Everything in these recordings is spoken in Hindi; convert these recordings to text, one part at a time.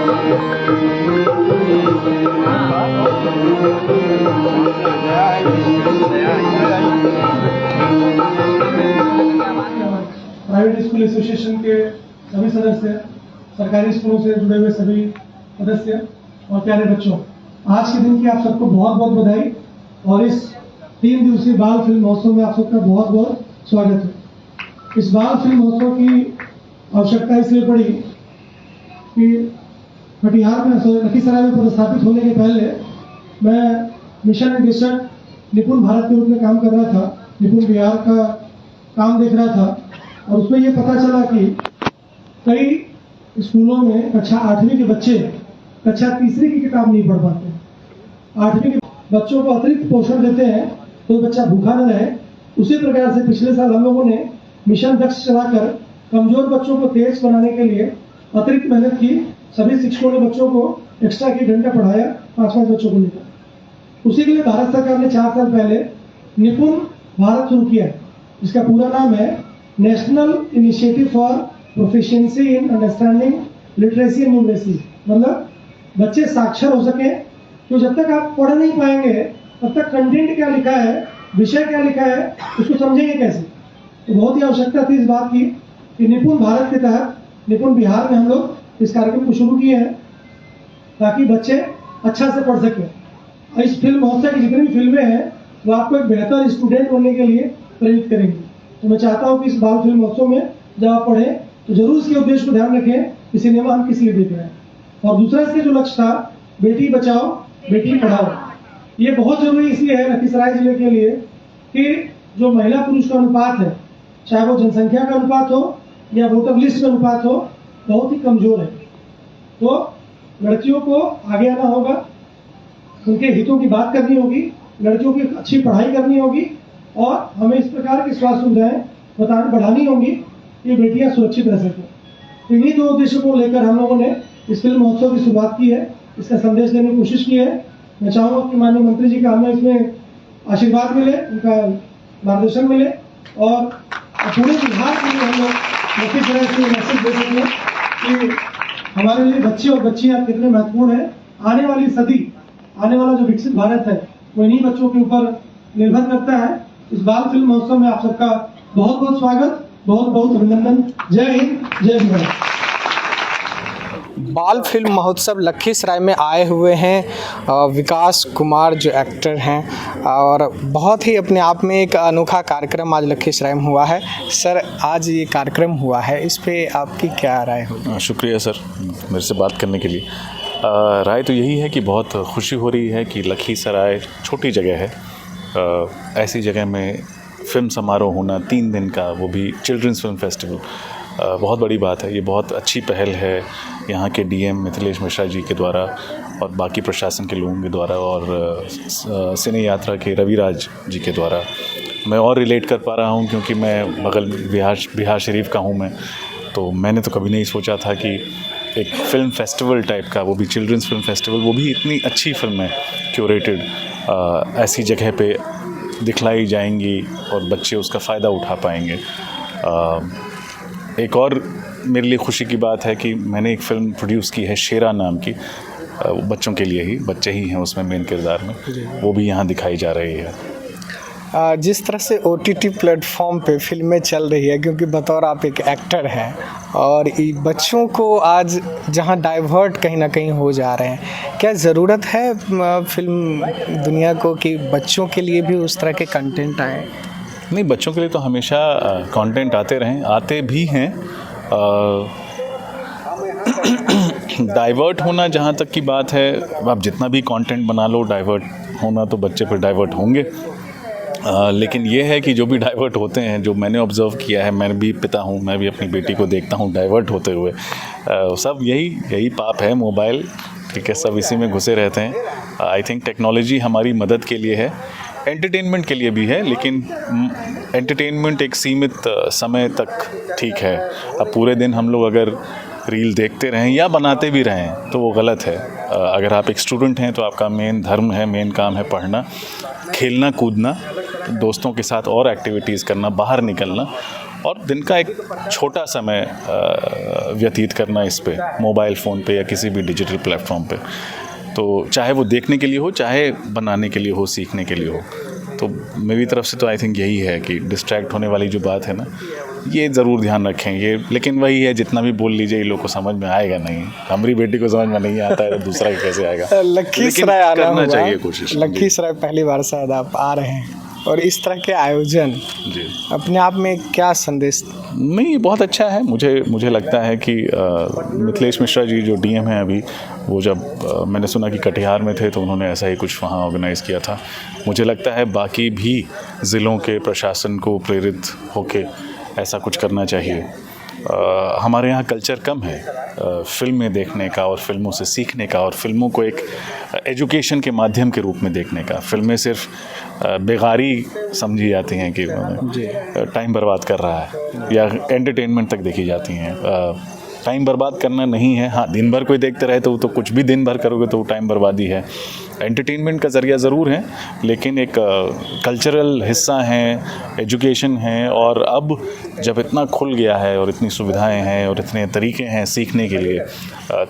प्राइवेट स्कूल एसोसिएशन के सभी सदस्य, सरकारी स्कूलों से जुड़े हुए सभी सदस्य और प्यारे बच्चों, आज के दिन की आप सबको बहुत बहुत बधाई और इस 3 दिवसीय बाल फिल्म महोत्सव में आप सबका बहुत बहुत स्वागत है। इस बाल फिल्म महोत्सव की आवश्यकता इसलिए पड़ी कि कटिहार में लखीसराय में पदस्थापित होने के पहले मैं मिशन निदेशक निपुण भारत के रूप में काम कर रहा था, निपुण बिहार का काम देख रहा था और उसमें ये पता चला कि कई स्कूलों में कक्षा 8वीं के बच्चे कक्षा 3री की किताब नहीं पढ़ पाते। 8वीं के बच्चों को अतिरिक्त पोषण देते हैं तो बच्चा भूखा न रहे। उसी प्रकार से पिछले साल हम लोगों ने मिशन दक्ष चलाकर कमजोर बच्चों को तेज बनाने के लिए अतिरिक्त मेहनत की। सभी शिक्षकों ने बच्चों को एक्स्ट्रा के घंटा पढ़ाया, 5-5 बच्चों को लेकर। उसी के लिए भारत सरकार ने 4 साल पहले निपुण भारत शुरू किया, जिसका पूरा नाम है national initiative for proficiency in understanding literacy and numeracy. मतलब बच्चे साक्षर हो सके, तो जब तक आप पढ़ नहीं पाएंगे तब तक कंटेंट क्या लिखा है, विषय क्या लिखा है, उसको समझेंगे कैसे। तो बहुत ही आवश्यकता थी इस बात की कि निपुण भारत के तहत निपुण बिहार में हम लोग इस कार्यक्रम को शुरू किए हैं ताकि बच्चे अच्छा से पढ़ सकें। इस फिल्म महोत्सव की जितनी भी फिल्में हैं वो आपको एक बेहतर स्टूडेंट बनने के लिए प्रेरित करेंगी। तो मैं चाहता हूँ कि इस बाल फिल्म महोत्सव में जब आप पढ़ें तो जरूर इसके उद्देश्य को ध्यान रखें कि सिनेमा हम किस लिए देख रहे हैं। और दूसरा इसका जो लक्ष्य था, बेटी बचाओ बेटी पढ़ाओ, ये बहुत जरूरी इसलिए है लखीसराय जिले के लिए कि जो महिला पुरुष का अनुपात है, चाहे वो जनसंख्या का अनुपात हो या वोटर लिस्ट का अनुपात हो, बहुत ही कमजोर है। तो लड़कियों को आगे आना होगा, उनके हितों की बात करनी होगी, लड़कियों की अच्छी पढ़ाई करनी होगी और हमें इस प्रकार की स्वास्थ्य सुविधाएं बढ़ानी होंगी कि बेटियां सुरक्षित रह सकें। तो इन्हीं 2 उद्देश्यों को लेकर हम लोगों ने इस फिल्म महोत्सव की शुरुआत की है, इसका संदेश देने की कोशिश की है। मैं चाहूँगा कि माननीय मंत्री जी का हमें इसमें आशीर्वाद मिले, उनका मार्गदर्शन मिले और पूरे बिहार के लिए हम लोग लखीसराय से मैसेज दे सकें कि हमारे लिए बच्चे और बच्चियाँ कितने महत्वपूर्ण हैं। आने वाली सदी, आने वाला जो विकसित भारत है वो इन्हीं बच्चों के ऊपर निर्भर करता है। इस बाल फिल्म महोत्सव में आप सबका बहुत बहुत स्वागत, बहुत बहुत अभिनंदन। जय हिंद, जय बिहार। बाल फिल्म महोत्सव लखीसराय में आए हुए हैं विकास कुमार जो एक्टर हैं और बहुत ही अपने आप में एक अनोखा कार्यक्रम आज लखीसराय में हुआ है। सर, आज ये कार्यक्रम हुआ है, इस पे आपकी क्या राय होगी? शुक्रिया सर मेरे से बात करने के लिए। राय तो यही है कि बहुत खुशी हो रही है कि लखीसराय छोटी जगह है, ऐसी जगह में फिल्म समारोह होना 3 दिन का, वो भी चिल्ड्रंस फिल्म फेस्टिवल, बहुत बड़ी बात है। ये बहुत अच्छी पहल है यहाँ के डीएम मिथिलेश मिश्रा जी के द्वारा और बाकी प्रशासन के लोगों के द्वारा और सिने यात्रा के रविराज जी के द्वारा। मैं और रिलेट कर पा रहा हूँ क्योंकि मैं बगल बिहार शरीफ का हूँ मैं, तो मैंने तो कभी नहीं सोचा था कि एक फ़िल्म फेस्टिवल टाइप का, वो भी चिल्ड्रंस फिल्म फेस्टिवल, वो भी इतनी अच्छी फिल्में क्यूरेटेड ऐसी जगह पे दिखलाई जाएंगी और बच्चे उसका फ़ायदा उठा पाएंगे। एक और मेरे लिए खुशी की बात है कि मैंने एक फ़िल्म प्रोड्यूस की है शेरा नाम की, बच्चों के लिए ही, बच्चे ही हैं उसमें मेन किरदार में, वो भी यहाँ दिखाई जा रही है। जिस तरह से OTT प्लेटफॉर्म पे फिल्में चल रही है, क्योंकि बतौर आप एक एक्टर हैं और बच्चों को आज जहां डाइवर्ट कहीं ना कहीं हो जा रहे हैं, क्या ज़रूरत है फिल्म दुनिया को कि बच्चों के लिए भी उस तरह के कंटेंट आए? नहीं, बच्चों के लिए तो हमेशा कंटेंट आते रहें, आते भी हैं। डाइवर्ट होना जहाँ तक की बात है, आप जितना भी कंटेंट बना लो, डाइवर्ट होना तो बच्चे फिर डाइवर्ट होंगे। लेकिन ये है कि जो भी डाइवर्ट होते हैं, जो मैंने ऑब्ज़र्व किया है, मैं भी पिता हूँ, मैं भी अपनी बेटी को देखता हूँ डाइवर्ट होते हुए, सब यही पाप है, मोबाइल, ठीक है, सब इसी में घुसे रहते हैं। आई थिंक टेक्नोलॉजी हमारी मदद के लिए है, एंटरटेनमेंट के लिए भी है, लेकिन एंटरटेनमेंट एक सीमित समय तक ठीक है। अब पूरे दिन हम लोग अगर रील देखते रहें या बनाते भी रहें तो वो गलत है। अगर आप एक स्टूडेंट हैं तो आपका मेन धर्म है, मेन काम है पढ़ना, खेलना, कूदना, दोस्तों के साथ और एक्टिविटीज़ करना, बाहर निकलना और दिन का एक छोटा समय व्यतीत करना इस पे, मोबाइल फ़ोन पे या किसी भी डिजिटल प्लेटफॉर्म पे, तो चाहे वो देखने के लिए हो, चाहे बनाने के लिए हो, सीखने के लिए हो। तो मेरी तरफ से तो आई थिंक यही है कि डिस्ट्रैक्ट होने वाली जो बात है ना, ये ज़रूर ध्यान रखें। ये लेकिन वही है, जितना भी बोल लीजिए, ये लोग को समझ में आएगा नहीं। हमारी बेटी को समझ में नहीं आता है तो दूसरा कैसे आएगा। लखीसराय आना करना हुआ, चाहिए कोशिश। लखीसराय पहली बार शायद आप आ रहे हैं, और इस तरह के आयोजन जी अपने आप में क्या संदेश? नहीं, बहुत अच्छा है। मुझे लगता है कि मिथिलेश मिश्रा जी जो डीएम हैं अभी, वो जब मैंने सुना कि कटिहार में थे तो उन्होंने ऐसा ही कुछ वहाँ ऑर्गेनाइज़ किया था। मुझे लगता है बाकी भी ज़िलों के प्रशासन को प्रेरित होके ऐसा कुछ करना चाहिए। हमारे यहाँ कल्चर कम है फ़िल्में देखने का और फ़िल्मों से सीखने का, और फ़िल्मों को एक एजुकेशन के माध्यम के रूप में देखने का। फ़िल्में सिर्फ बेगारी समझी जाती हैं कि टाइम बर्बाद कर रहा है, या एंटरटेनमेंट तक देखी जाती हैं। टाइम बर्बाद करना नहीं है। हाँ, दिन भर कोई देखते रहे तो कुछ भी दिन भर करोगे तो वो टाइम बर्बादी है। एंटरटेनमेंट का ज़रिया ज़रूर है, लेकिन एक कल्चरल हिस्सा है, एजुकेशन है। और अब जब इतना खुल गया है और इतनी सुविधाएं हैं और इतने तरीके हैं सीखने के लिए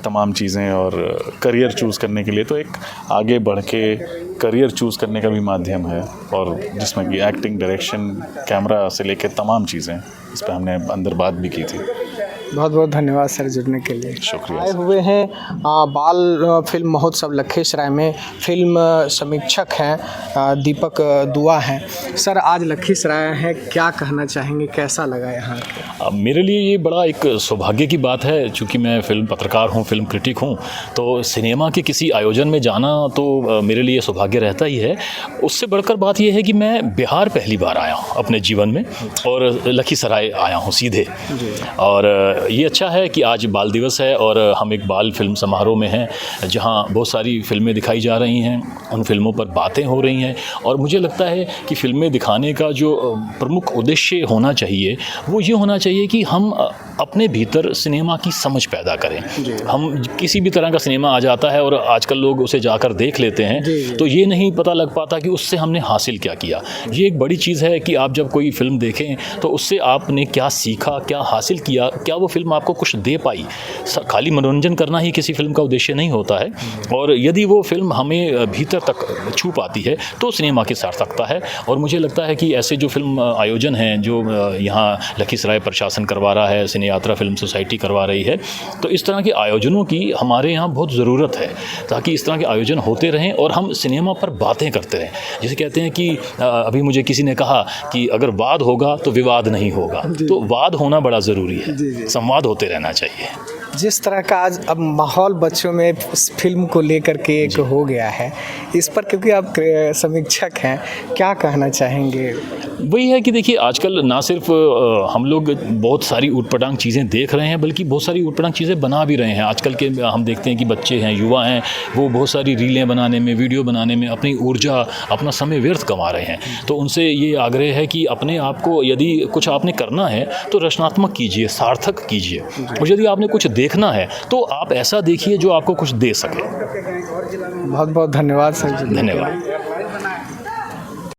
तमाम चीज़ें, और करियर चूज़ करने के लिए, तो एक आगे बढ़ के करियर चूज़ करने का भी माध्यम है, और जिसमें कि एक्टिंग, डायरेक्शन, कैमरा से लेकर तमाम चीज़ें, इस पर हमने अंदर बात भी की थी। बहुत बहुत धन्यवाद सर जुड़ने के लिए। शुक्रिया। आए हुए हैं बाल फिल्म महोत्सव लखीसराय में, फिल्म समीक्षक हैं दीपक दुआ हैं। सर आज लखीसराय हैं, क्या कहना चाहेंगे, कैसा लगा यहाँ के? मेरे लिए ये बड़ा एक सौभाग्य की बात है, चूँकि मैं फिल्म पत्रकार हूँ, फिल्म क्रिटिक हूँ, तो सिनेमा के किसी आयोजन में जाना तो मेरे लिए सौभाग्य रहता ही है। उससे बढ़कर बात यह है कि मैं बिहार पहली बार आया हूँ अपने जीवन में, और लखीसराय आया हूँ सीधे। और ये अच्छा है कि आज बाल दिवस है और हम एक बाल फिल्म समारोह में हैं, जहाँ बहुत सारी फिल्में दिखाई जा रही हैं, उन फिल्मों पर बातें हो रही हैं। और मुझे लगता है कि फिल्में दिखाने का जो प्रमुख उद्देश्य होना चाहिए वो ये होना चाहिए कि हम अपने भीतर सिनेमा की समझ पैदा करें। हम किसी भी तरह का सिनेमा आ जाता है और आजकल लोग उसे जाकर देख लेते हैं, तो ये नहीं पता लग पाता कि उससे हमने हासिल क्या किया। ये एक बड़ी चीज़ है कि आप जब कोई फिल्म देखें तो उससे आपने क्या सीखा, क्या हासिल किया, क्या वो फिल्म आपको कुछ दे पाई। खाली मनोरंजन करना ही किसी फिल्म का उद्देश्य नहीं होता है, और यदि वो फिल्म हमें भीतर तक छू पाती है तो सिनेमा की सार्थकता है। और मुझे लगता है कि ऐसे जो फिल्म आयोजन हैं जो यहाँ लखीसराय प्रशासन करवा रहा है, सिने यात्रा फिल्म सोसाइटी करवा रही है, तो इस तरह के आयोजनों की हमारे यहाँ बहुत ज़रूरत है, ताकि इस तरह के आयोजन होते रहें और हम सिनेमा पर बातें करते रहें। जैसे कहते हैं कि अभी मुझे किसी ने कहा कि अगर वाद होगा तो विवाद नहीं होगा, तो वाद होना बड़ा ज़रूरी है, संवाद होते रहना चाहिए। जिस तरह का आज अब माहौल बच्चों में इस फिल्म को लेकर के एक हो गया है, इस पर क्योंकि आप समीक्षक हैं, क्या कहना चाहेंगे? वही है कि देखिए आजकल ना सिर्फ हम लोग बहुत सारी ऊटपटांग चीज़ें देख रहे हैं, बल्कि बहुत सारी ऊटपटांग चीज़ें बना भी रहे हैं। आजकल के हम देखते हैं कि बच्चे हैं, युवा हैं, वो बहुत सारी रीलें बनाने में, वीडियो बनाने में अपनी ऊर्जा, अपना समय व्यर्थ कमा रहे हैं। तो उनसे ये आग्रह है कि अपने आप को यदि कुछ आपने करना है तो रचनात्मक कीजिए, सार्थक कीजिए। और यदि आपने कुछ देखना है तो आप ऐसा देखिए जो आपको कुछ दे सके। बहुत बहुत धन्यवाद सर। धन्यवाद।